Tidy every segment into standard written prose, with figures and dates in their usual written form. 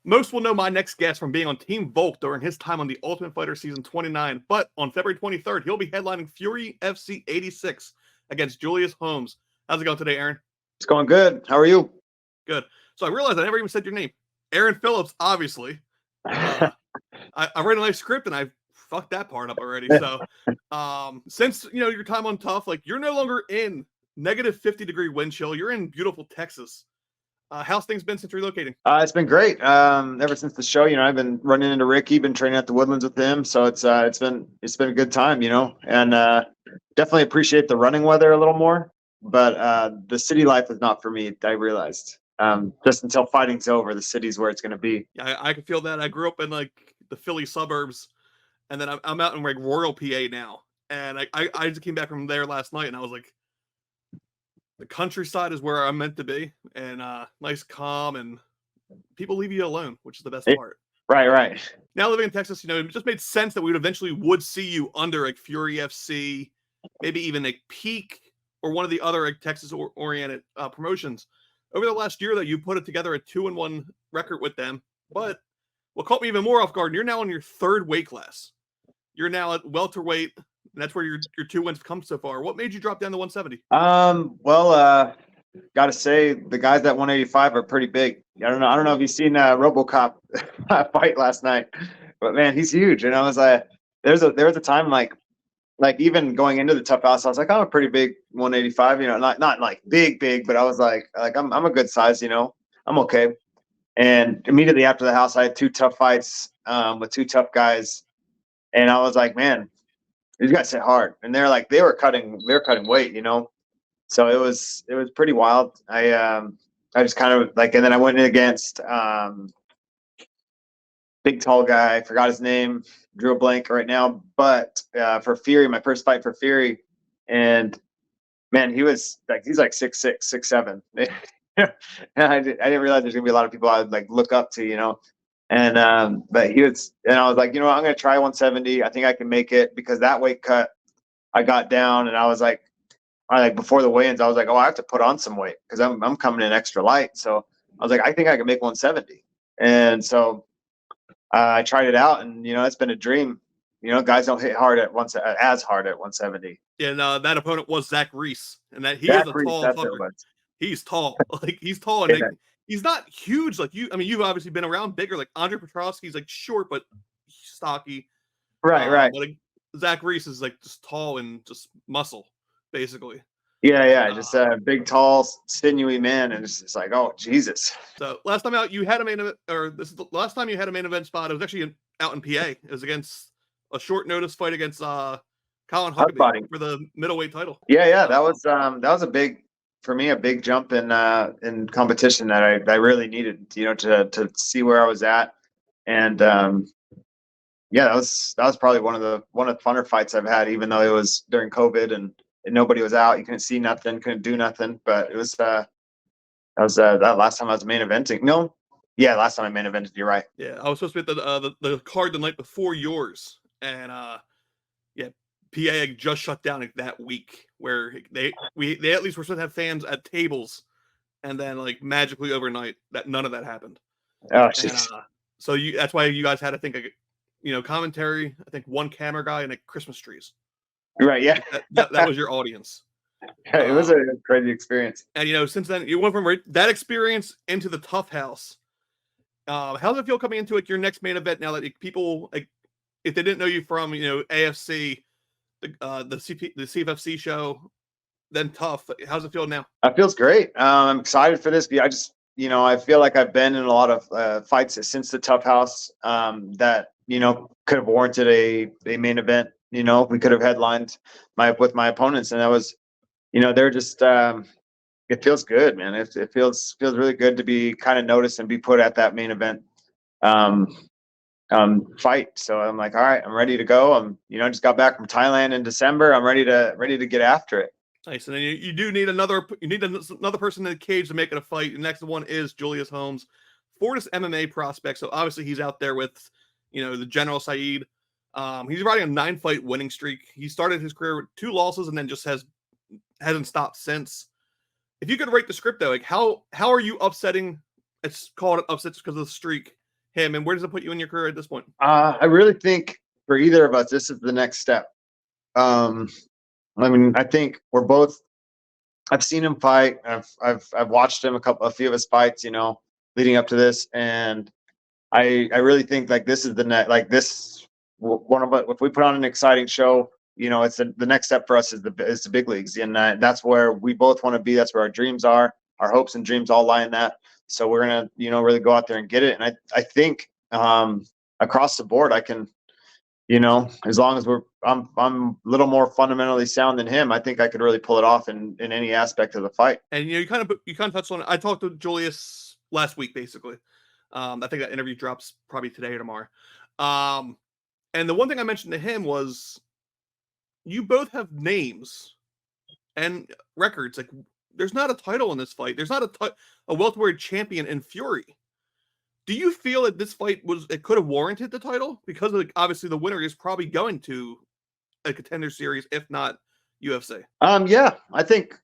Most will know my next guest from being on Team Volk during his time on The Ultimate Fighter Season 29, but on February 23rd, he'll be headlining Fury FC 86 against Julius Holmes. How's it going today, Aaron? It's going good. How are you? Good. So I realized I never even said your name. Aaron Phillips, obviously. I read a nice script and I fucked that part up already. So since, your time on Tough, like, you're no longer in negative 50-degree wind chill. You're in beautiful Texas. How's things been since relocating? It's been great. Ever since the show, I've been running into Ricky, been training at the Woodlands with him. So it's been a good time, and definitely appreciate the running weather a little more. But the city life is not for me. I realized just until fighting's over, the city's where it's going to be. Yeah, I can feel that. I grew up in like the Philly suburbs, and then I'm out in like Royal PA now. And I just came back from there last night, and I was like, the countryside is where I'm meant to be, and nice, calm, and people leave you alone, which is the best part. Right. Now living in Texas, it just made sense that we would see you under like Fury FC, maybe even like Peak or one of the other like Texas-oriented promotions. Over the last year, though, you put it together a 2-1 record with them. But what caught me even more off guard, you're now in your third weight class. You're now at welterweight. And that's where your 2 wins have come so far. What made you drop down to 170? Got to say the guys at 185 are pretty big. I don't know if you've seen RoboCop fight last night, but man, he's huge. And I was like, there was a time like even going into the Tough House, I was like, I'm a pretty big 185. Not like big, but I was like I'm a good size. I'm okay. And immediately after the house, I had 2 tough fights with 2 tough guys, and I was like, man, these guys hit hard, and they were cutting weight, So it was pretty wild. I just kind of and then I went in against big tall guy, I forgot his name, drew a blank right now, but for Fury, my first fight for Fury, and man, he's like 6'6", 6'7". And I didn't realize there's gonna be a lot of people I would look up to, And but he was, and I was like, I'm gonna try 170. I think I can make it, because that weight cut I got down, and I was like before the weigh-ins, I was like, oh, I have to put on some weight because I'm coming in extra light. So I was like, I think I can make 170. And so I tried it out, and it's been a dream. Guys don't hit hard as hard at 170. Yeah, and that opponent was Zach Reese, and that he is a tall fucker. He's tall, he's tall, and he's not huge like you. I mean, you've obviously been around bigger. Like Andre Petrosky's like short but stocky, right. But Zach Reese is like just tall and just muscle, basically. Yeah, just a big, tall, sinewy man, and it's just like, oh Jesus. So last time out, you had a main event, or this is the last time you had a main event spot. It was actually out in PA. It was against a short notice fight against Colin Huckabee for the middleweight title. Yeah, that was a big. For me, a big jump in competition that I really needed, to see where I was at, and that was probably one of the funner fights I've had, even though it was during COVID and nobody was out, you couldn't see nothing, couldn't do nothing. But it was that last time I was main eventing. Last time I main evented. You're right. Yeah, I was supposed to be at the card the night before yours, and PA just shut down that week, where they at least were supposed to have fans at tables, and then magically overnight none of that happened. Oh shit. So that's why you guys had to think commentary. I think one camera guy and Christmas trees. Right. Yeah. That was your audience. Yeah, it was a crazy experience. And since then you went from that experience into the Tough House. How does it feel coming into your next main event now that people if they didn't know you from AFC? The CFFC show, then Tough. How's it feel now? It feels great. I'm excited for this. I just, I feel like I've been in a lot of fights since the Tough House that, could have warranted a main event. We could have headlined with my opponents, and that was, they're just, it feels good, man. It feels really good to be kind of noticed and be put at that main event fight. So I'm like, all right, I'm ready to go. I'm just got back from Thailand in December. I'm ready to get after it. Nice. And then you do need another person in the cage to make it a fight. The next one is Julius Holmes, Fortis MMA prospect. So obviously he's out there with the General Saeed. He's riding a 9-fight winning streak. He started his career with 2 losses and then just hasn't stopped since. If you could rate the script though, how are you upsetting? It's called upsets because of the streak. him, and where does it put you in your career at this point? I really think for either of us, this is the next step. I mean, I think we're both. I've seen him fight. I've watched him a few of his fights, you know, leading up to this, and I really think like this is the net. Like this, one of us. If we put on an exciting show, you know, it's the next step for us is the big leagues, and that's where we both want to be. That's where our dreams are. Our hopes and dreams all lie in that. So we're gonna, you know, really go out there and get it. And I think across the board, I can. You know, as long as I'm a little more fundamentally sound than him, I think I could really pull it off in any aspect of the fight. And you know, you kind of touched on it. I talked to Julius last week, basically. I think that interview drops probably today or tomorrow. And the one thing I mentioned to him was, you both have names and records. Like, there's not a title in this fight. There's not a welterweight champion in Fury. Do you feel that this fight could have warranted the title? Because obviously the winner is probably going to a contender series, if not UFC. Yeah, I think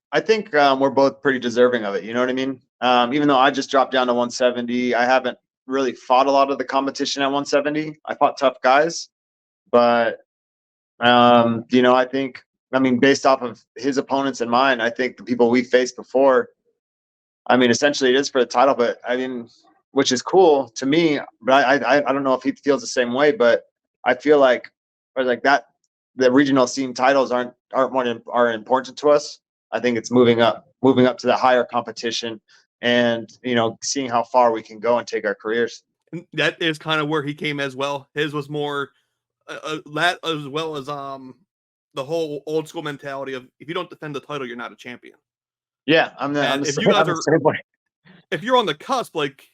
we're both pretty deserving of it. You know what I mean? Even though I just dropped down to 170, I haven't really fought a lot of the competition at 170. I fought tough guys, but you know, I mean, based off of his opponents and mine, I think the people we faced before, I mean, essentially it is for the title, but I mean, which is cool to me, but I don't know if he feels the same way, but I feel like, or like that, the regional scene titles are important to us. I think it's moving up to the higher competition, and you know, seeing how far we can go and take our careers. And that is kind of where he came as well. His was more that, as well as the whole old school mentality of, if you don't defend the title, you're not a champion. Yeah, if you guys are, if you're on the cusp, like,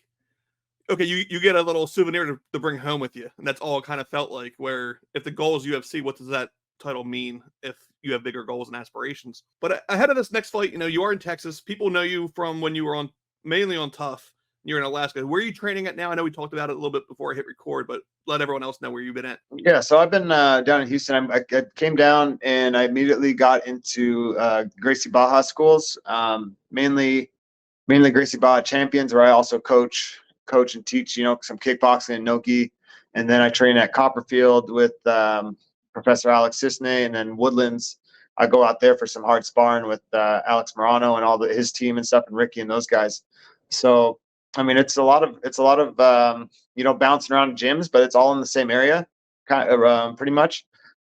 okay, you get a little souvenir to bring home with you. And that's all it kind of felt like, where if the goal is UFC, what does that title mean if you have bigger goals and aspirations? But ahead of this next fight, you know, you are in Texas. People know you from when you were mainly on Tough. You're in Alaska. Where are you training at now? I know we talked about it a little bit before I hit record, but let everyone else know where you've been at. Yeah, so I've been down in Houston. I came down and I immediately got into Gracie Baja schools, mainly Gracie Baja Champions, where I also coach and teach, you know, some kickboxing and nogi. And then I train at Copperfield with Professor Alex Cisne, and then Woodlands. I go out there for some hard sparring with Alex Morano and his team and stuff, and Ricky and those guys. So, I mean, it's a lot of you know, bouncing around gyms, but it's all in the same area, kind of pretty much.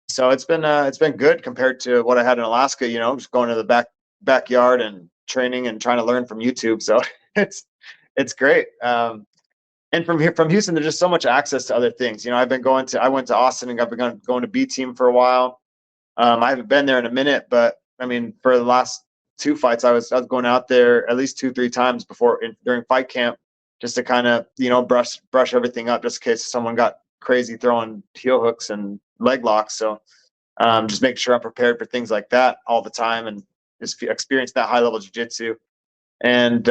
So it's been good compared to what I had in Alaska. You know, just going to the backyard and training and trying to learn from YouTube. So it's great. And from Houston, there's just so much access to other things. You know, I went to Austin and I've been going to B Team for a while. I haven't been there in a minute, but I mean, for the last 2 fights, I was going out there at least 2-3 times during fight camp, just to kind of, you know, brush everything up, just in case someone got crazy throwing heel hooks and leg locks. So just make sure I'm prepared for things like that all the time, and just experience that high level jiu-jitsu. And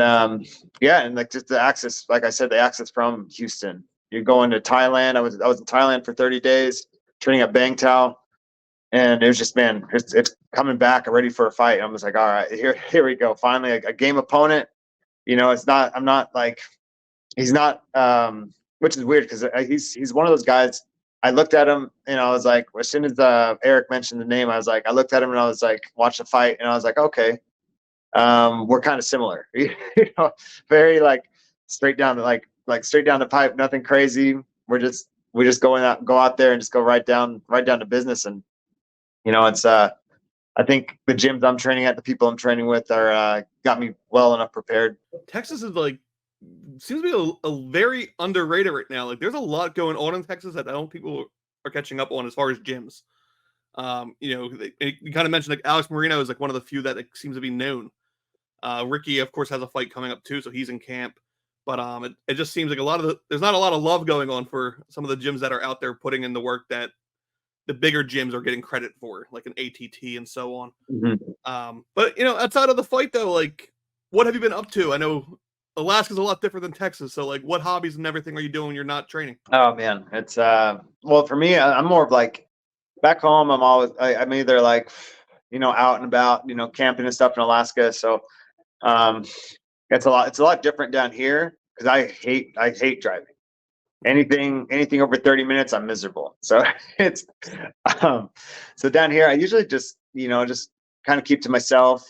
yeah, and like just the access, like I said, the access from Houston. You're going to Thailand. I was in Thailand for 30 days training at Bang Tao, and it was just, man, it's coming back. I'm ready for a fight. I was like, all right, here we go. Finally, a game opponent. You know, I'm not like, he's not, which is weird because he's one of those guys. I looked at him and I was like, as soon as Eric mentioned the name, I looked at him and I was like, watch the fight, and I was like, okay. We're kind of similar, you know, very like straight down the pipe, nothing crazy. We just go out there and just go right down to business. And you know, it's I think the gyms I'm training at, the people I'm training with are got me well enough prepared. Texas is like, seems to be a very underrated right now. Like, there's a lot going on in Texas that I don't think people are catching up on as far as gyms. You know, you kind of mentioned like Alex Moreno is like one of the few that seems to be known. Ricky, of course, has a fight coming up too, so he's in camp. But it just seems like there's not a lot of love going on for some of the gyms that are out there putting in the work that the bigger gyms are getting credit for, like an ATT and so on. Mm-hmm. But you know, outside of the fight though, like, what have you been up to? I know Alaska's a lot different than Texas, so like, what hobbies and everything are you doing when you're not training? Oh man, it's well, for me, I'm more of like, back home, I'm either like, you know, out and about, you know, camping and stuff in Alaska. So it's a lot different down here because I hate driving. anything over 30 minutes, I'm miserable. So it's so down here I usually just just kind of keep to myself,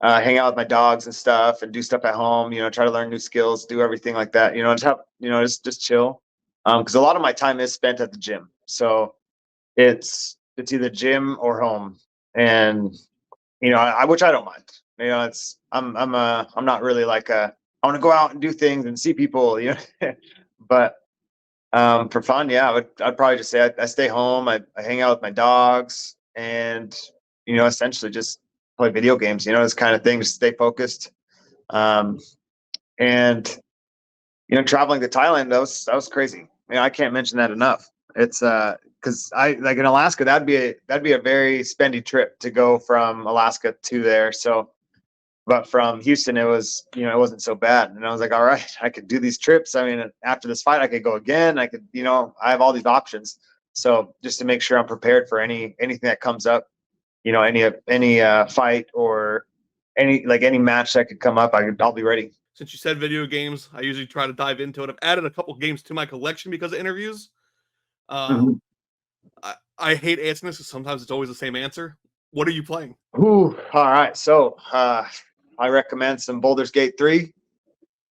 hang out with my dogs and stuff, and do stuff at home. Try to learn new skills, do everything like that. Just have just chill. Because a lot of my time is spent at the gym, so it's either gym or home, and which I don't mind. It's I'm not really like I want to go out and do things and see people, but for fun, yeah, I'd probably just say I stay home. I hang out with my dogs, and essentially just play video games. This kind of thing, just stay focused. And traveling to Thailand, that was crazy. I can't mention that enough. It's because I like in Alaska, that'd be a very spendy trip to go from Alaska to there. So, but from Houston, it was it wasn't so bad, and I was like, all right, I could do these trips. I mean, after this fight, I could go again. I could, I have all these options. So just to make sure I'm prepared for anything that comes up, any fight or any match that could come up, I'll be ready. Since you said video games, I usually try to dive into it. I've added a couple games to my collection because of interviews. Mhm. I hate asking this because sometimes it's always the same answer. What are you playing? Ooh, all right. So I recommend some Baldur's Gate 3.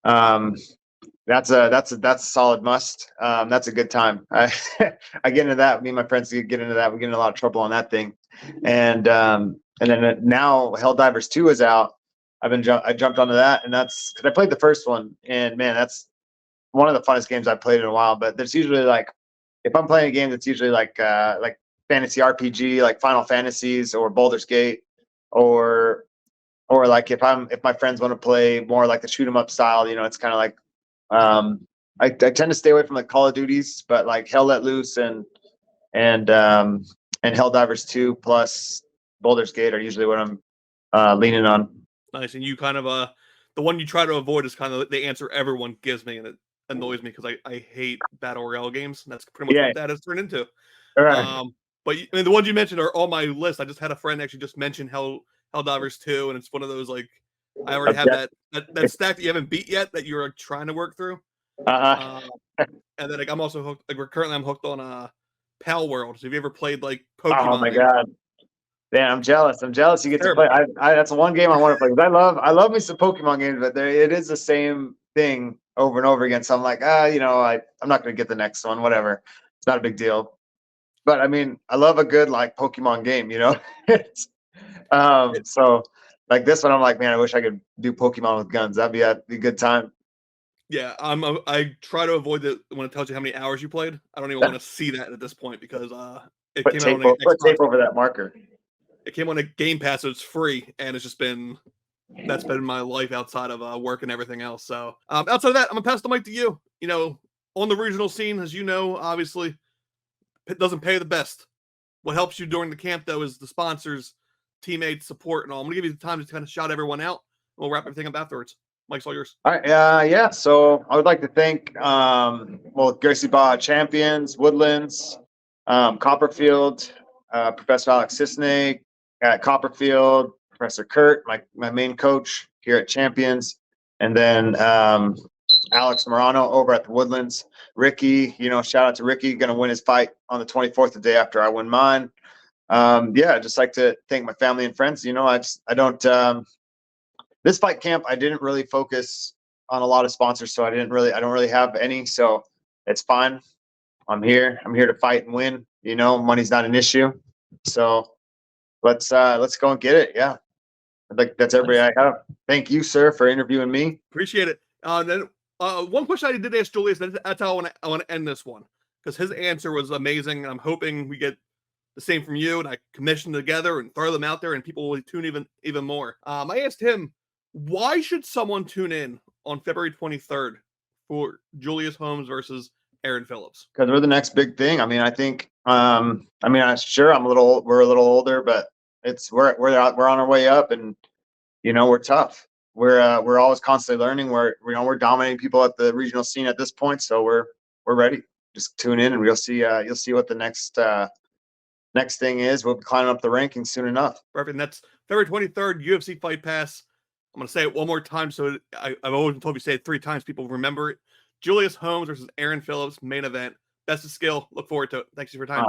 That's a solid must. That's a good time. I get into that. Me and my friends get into that. We get in a lot of trouble on that thing. And then now Helldivers 2 is out. I jumped onto that, and that's because I played the first one, and man, that's one of the funnest games I've played in a while. But there's usually like, if I'm playing a game that's usually like fantasy RPG, like Final Fantasies or Baldur's Gate, or like if my friends want to play more like the shoot 'em up style, it's kind of like I tend to stay away from like Call of Duties, but like Hell Let Loose and Helldivers 2 plus Baldur's Gate are usually what I'm leaning on. Nice, and you kind of the one you try to avoid is kind of the answer everyone gives me, and it annoys me because I hate battle royale games, and that's pretty much Yeah. what that has turned into. All right. But I mean, the ones you mentioned are on my list. I just had a friend actually just mention Helldivers 2, and it's one of those like I already have that stack that you haven't beat yet that you're trying to work through. And then like I'm also hooked. Like I'm hooked on Pal World. So have you ever played like Pokemon? Oh my god. Man, I'm jealous. You get to play. That's one game I want to play because I love me some Pokemon games, but it is the same thing over and over again. So I'm like, I'm not going to get the next one. Whatever, it's not a big deal. But I mean, I love a good like Pokemon game. So like this one, I'm like, man, I wish I could do Pokemon with guns. That'd be a good time. Yeah, I try to avoid it when it tells you how many hours you played. I don't even want to see that at this point because it Put came out on tape over that marker. It came on a Game Pass, so it's free, and it's just that's been my life outside of work and everything else. So outside of that, I'm gonna pass the mic to you. On the regional scene, as you know, obviously, it doesn't pay the best. What helps you during the camp though is the sponsors, teammates, support, and all. I'm gonna give you the time to kind of shout everyone out. We'll wrap everything up afterwards. Mike's all yours. All right. Yeah. So I would like to thank Gracie Baja Champions, Woodlands, Copperfield, Professor Alex Sisney at Copperfield, Professor Kurt, my main coach here at Champions, and then Alex Morano over at the Woodlands. Ricky, shout out to Ricky, going to win his fight on the 24th, the day after I win mine. I'd just like to thank my family and friends. I don't. This fight camp, I didn't really focus on a lot of sponsors, so I don't really have any. So it's fine. I'm here to fight and win. Money's not an issue. So let's go and get it. Yeah. I think that's everybody I have. Thank you, sir, for interviewing me. Appreciate it. Then one question I did ask Julius, that's how I want to end this one, because his answer was amazing, and I'm hoping we get the same from you, and I commission together and throw them out there, and people will tune even more. I asked him, why should someone tune in on February 23rd for Julius Holmes versus Aaron Phillips? Because we're the next big thing. I mean, I think. Sure, we're a little older, but we're on our way up, and we're tough. We're always constantly learning. We're dominating people at the regional scene at this point, so we're ready. Just tune in, and you'll see what the next thing is. We'll be climbing up the rankings soon enough. Perfect. And that's February 23rd, UFC Fight Pass. I'm going to say it one more time. So I've always been told you say it 3 times. People remember it. Julius Holmes versus Aaron Phillips, main event. Best of skill. Look forward to it. Thanks for your time.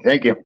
Thank you.